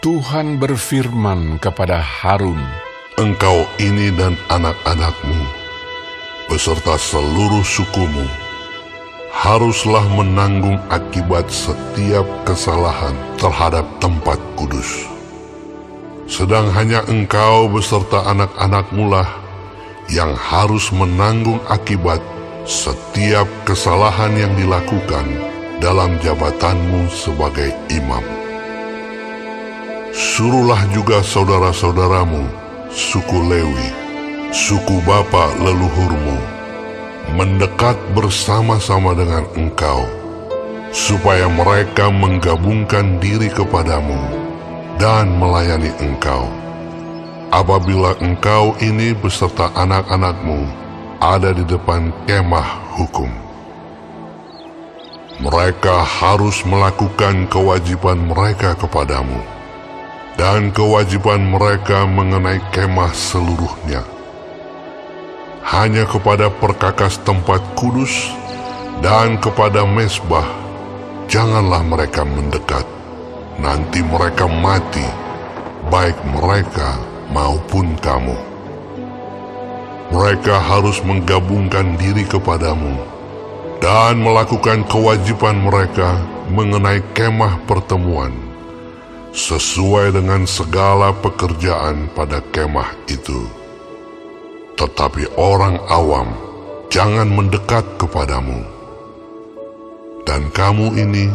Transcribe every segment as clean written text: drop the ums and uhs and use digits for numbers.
Tuhan berfirman kepada Harun, "Engkau ini dan anak-anakmu, beserta seluruh sukumu, haruslah menanggung akibat setiap kesalahan terhadap tempat kudus. Sedang hanya engkau beserta anak-anakmu lah yang harus menanggung akibat setiap kesalahan yang dilakukan dalam jabatanmu sebagai imam. Suruhlah juga saudara-saudaramu, suku Lewi, suku bapa leluhurmu, mendekat bersama-sama dengan engkau, supaya mereka menggabungkan diri kepadamu dan melayani engkau. Apabila engkau ini beserta anak-anakmu ada di depan kemah hukum, mereka harus melakukan kewajiban mereka kepadamu dan kewajiban mereka mengenai kemah seluruhnya. Hanya kepada perkakas tempat kudus dan kepada mezbah janganlah mereka mendekat, nanti mereka mati, baik mereka maupun kamu. Mereka harus menggabungkan diri kepadamu dan melakukan kewajiban mereka mengenai kemah pertemuan, sesuai dengan segala pekerjaan pada kemah itu. Tetapi orang awam jangan mendekat kepadamu. Dan kamu ini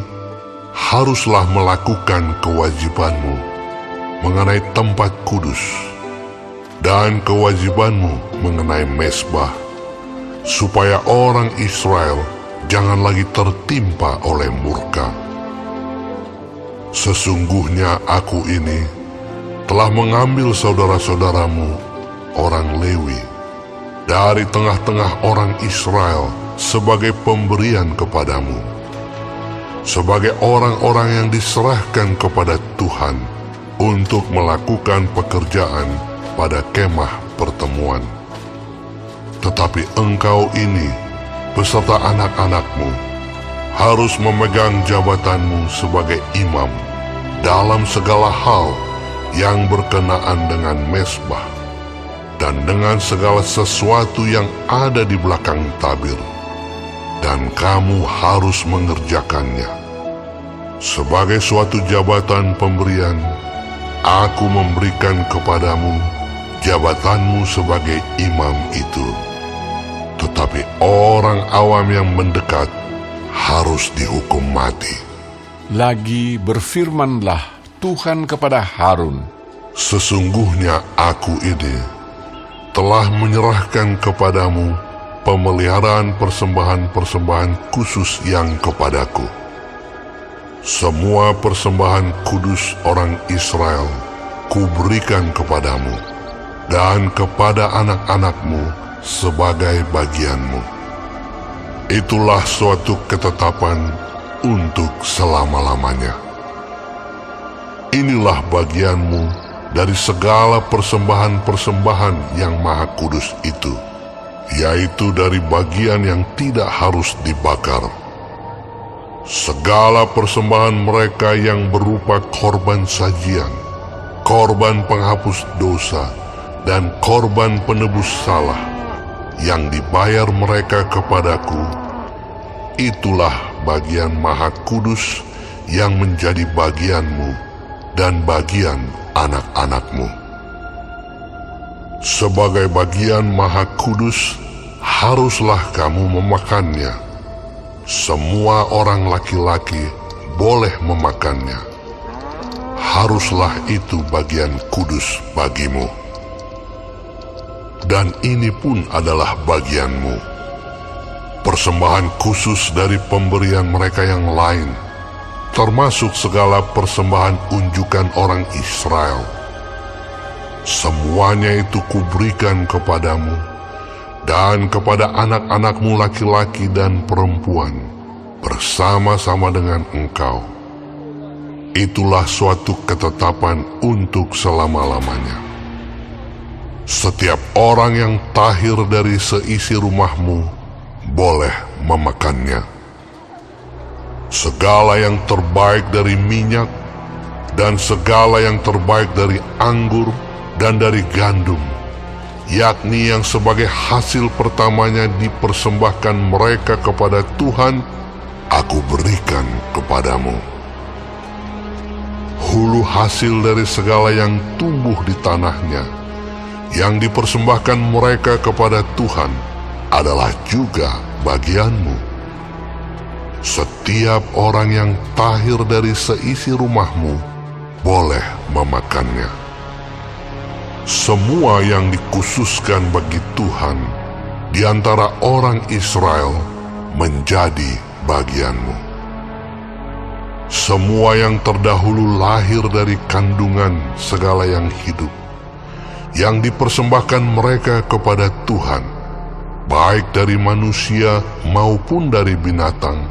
haruslah melakukan kewajibanmu mengenai tempat kudus dan kewajibanmu mengenai mezbah, supaya orang Israel jangan lagi tertimpa oleh murka. Sesungguhnya aku ini telah mengambil saudara-saudaramu, orang Lewi, dari tengah-tengah orang Israel sebagai pemberian kepadamu, sebagai orang-orang yang diserahkan kepada Tuhan untuk melakukan pekerjaan pada kemah pertemuan. Tetapi engkau ini beserta anak-anakmu harus memegang jabatanmu sebagai imam dalam segala hal yang berkenaan dengan mezbah dan dengan segala sesuatu yang ada di belakang tabir, dan kamu harus mengerjakannya. Sebagai suatu jabatan pemberian, aku memberikan kepadamu jabatanmu sebagai imam itu. Tetapi orang awam yang mendekat harus dihukum mati." Lagi berfirmanlah Tuhan kepada Harun, "Sesungguhnya aku ini telah menyerahkan kepadamu pemeliharaan persembahan-persembahan khusus yang kepadaku. Semua persembahan kudus orang Israel kuberikan kepadamu dan kepada anak-anakmu sebagai bagianmu. Itulah suatu ketetapan untuk selama-lamanya. Inilah bagianmu dari segala persembahan-persembahan yang maha kudus itu, yaitu dari bagian yang tidak harus dibakar. Segala persembahan mereka yang berupa korban sajian, korban penghapus dosa, dan korban penebus salah yang dibayar mereka kepadaku, itulah bagian maha kudus yang menjadi bagianmu dan bagian anak-anakmu. Sebagai bagian maha kudus, haruslah kamu memakannya. Semua orang laki-laki boleh memakannya. Haruslah itu bagian kudus bagimu. Dan ini pun adalah bagianmu, persembahan khusus dari pemberian mereka yang lain, termasuk segala persembahan unjukan orang Israel. Semuanya itu kuberikan kepadamu dan kepada anak-anakmu laki-laki dan perempuan bersama-sama dengan engkau. Itulah suatu ketetapan untuk selama-lamanya. Setiap orang yang tahir dari seisi rumahmu boleh memakannya. Segala yang terbaik dari minyak dan segala yang terbaik dari anggur dan dari gandum, yakni yang sebagai hasil pertamanya dipersembahkan mereka kepada Tuhan, aku berikan kepadamu. Hulu hasil dari segala yang tumbuh di tanahnya, yang dipersembahkan mereka kepada Tuhan, adalah juga bagianmu. Setiap orang yang tahir dari seisi rumahmu boleh memakannya. Semua yang dikhususkan bagi Tuhan di antara orang Israel menjadi bagianmu. Semua yang terdahulu lahir dari kandungan segala yang hidup, yang dipersembahkan mereka kepada Tuhan, baik dari manusia maupun dari binatang,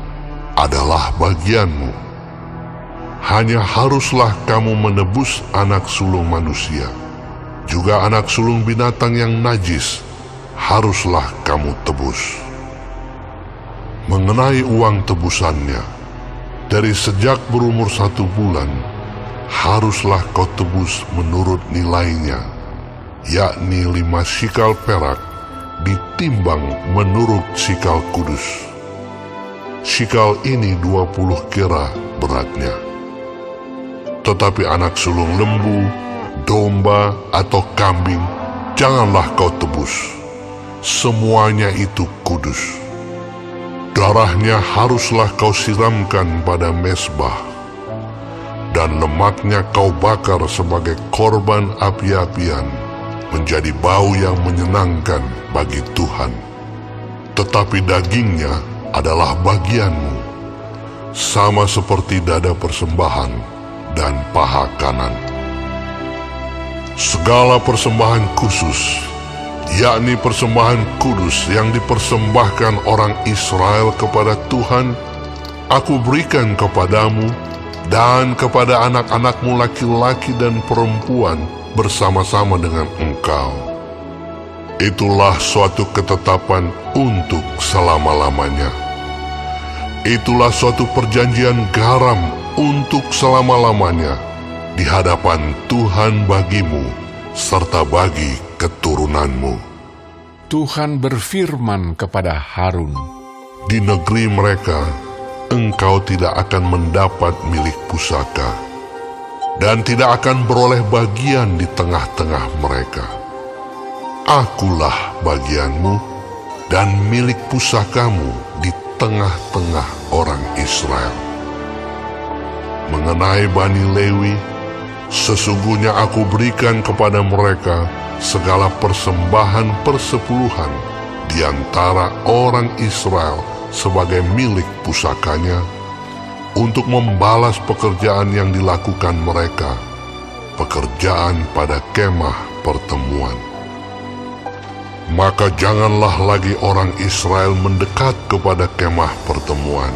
adalah bagianmu. Hanya haruslah kamu menebus anak sulung manusia, juga anak sulung binatang yang najis haruslah kamu tebus. Mengenai uang tebusannya, dari sejak berumur 1 bulan, haruslah kau tebus menurut nilainya, yakni 5 sikal perak, ditimbang menurut sikal kudus. Sikal ini 20 kera beratnya. Tetapi anak sulung lembu, domba, atau kambing, janganlah kau tebus. Semuanya itu kudus. Darahnya haruslah kau siramkan pada mezbah, dan lemaknya kau bakar sebagai korban api-apian, menjadi bau yang menyenangkan bagi Tuhan. Tetapi dagingnya adalah bagianmu, sama seperti dada persembahan dan paha kanan. Segala persembahan khusus, yakni persembahan kudus yang dipersembahkan orang Israel kepada Tuhan, aku berikan kepadamu dan kepada anak-anakmu laki-laki dan perempuan bersama-sama dengan engkau. Itulah suatu ketetapan untuk selama-lamanya. Itulah suatu perjanjian garam untuk selama-lamanya di hadapan Tuhan bagimu serta bagi keturunanmu. Tuhan berfirman kepada Harun, Di negeri mereka engkau tidak akan mendapat milik pusaka, dan tidak akan beroleh bagian di tengah-tengah mereka. Akulah bagianmu dan milik pusakamu di tengah-tengah orang Israel. Mengenai Bani Lewi, sesungguhnya aku berikan kepada mereka segala persembahan persepuluhan di antara orang Israel sebagai milik pusakanya, untuk membalas pekerjaan yang dilakukan mereka, pekerjaan pada kemah pertemuan. Maka janganlah lagi orang Israel mendekat kepada kemah pertemuan,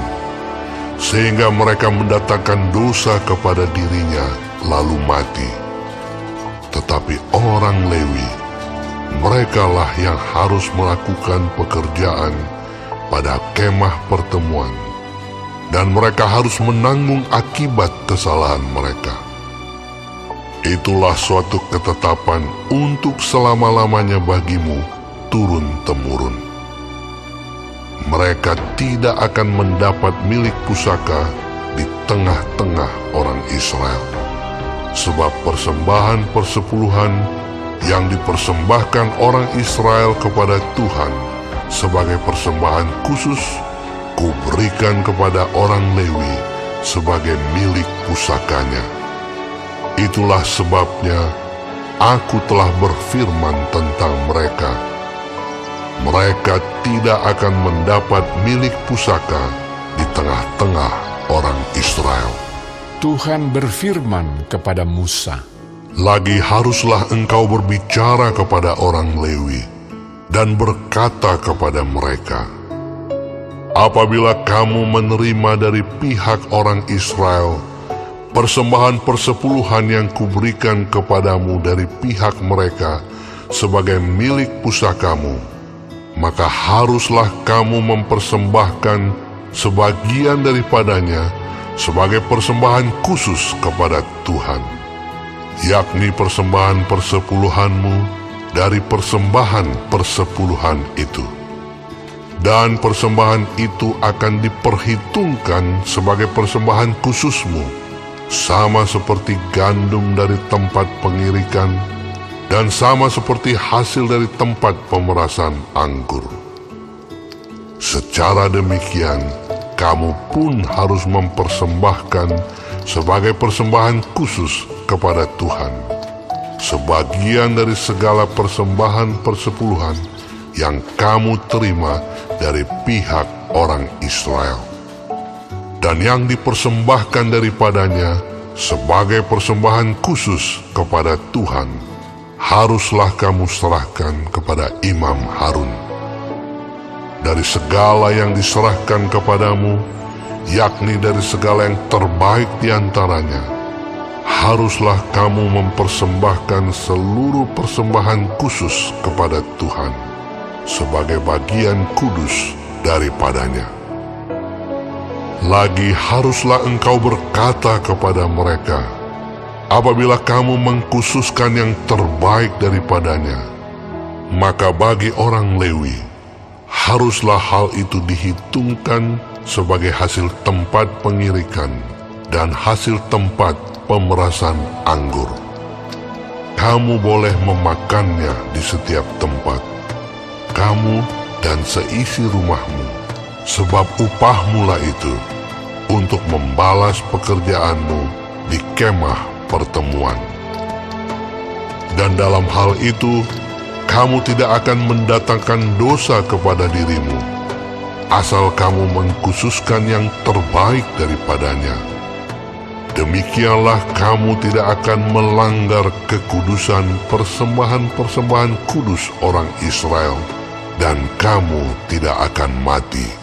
sehingga mereka mendatangkan dosa kepada dirinya lalu mati. Tetapi orang Lewi, merekalah yang harus melakukan pekerjaan pada kemah pertemuan, dan mereka harus menanggung akibat kesalahan mereka. Itulah suatu ketetapan untuk selama-lamanya bagimu turun-temurun. Mereka tidak akan mendapat milik pusaka di tengah-tengah orang Israel, sebab persembahan persepuluhan yang dipersembahkan orang Israel kepada Tuhan sebagai persembahan khusus, kuberikan kepada orang Lewi sebagai milik pusakanya. Itulah sebabnya aku telah berfirman tentang mereka. Mereka tidak akan mendapat milik pusaka di tengah-tengah orang Israel. Tuhan berfirman kepada Musa, Lagi haruslah engkau berbicara kepada orang Lewi dan berkata kepada mereka, apabila kamu menerima dari pihak orang Israel persembahan persepuluhan yang kuberikan kepadamu dari pihak mereka sebagai milik pusakamu, maka haruslah kamu mempersembahkan sebagian daripadanya sebagai persembahan khusus kepada Tuhan, yakni persembahan persepuluhanmu dari persembahan persepuluhan itu. Dan persembahan itu akan diperhitungkan sebagai persembahan khususmu, sama seperti gandum dari tempat pengirikan, dan sama seperti hasil dari tempat pemerasan anggur. Secara demikian, kamu pun harus mempersembahkan sebagai persembahan khusus kepada Tuhan, sebagian dari segala persembahan persepuluhan yang kamu terima dari pihak orang Israel. Dan yang dipersembahkan daripadanya sebagai persembahan khusus kepada Tuhan, haruslah kamu serahkan kepada Imam Harun. Dari segala yang diserahkan kepadamu, yakni dari segala yang terbaik di antaranya, haruslah kamu mempersembahkan seluruh persembahan khusus kepada Tuhan, sebagai bagian kudus daripadanya. Lagi haruslah engkau berkata kepada mereka, apabila kamu mengkhususkan yang terbaik daripadanya, maka bagi orang Lewi, haruslah hal itu dihitungkan sebagai hasil tempat pengirikan dan hasil tempat pemerasan anggur. Kamu boleh memakannya di setiap tempat, kamu dan seisi rumahmu, sebab upahmu lah itu untuk membalas pekerjaanmu di kemah pertemuan. Dan dalam hal itu, kamu tidak akan mendatangkan dosa kepada dirimu, asal kamu mengkhususkan yang terbaik daripadanya. Demikianlah kamu tidak akan melanggar kekudusan persembahan-persembahan kudus orang Israel, dan kamu tidak akan mati.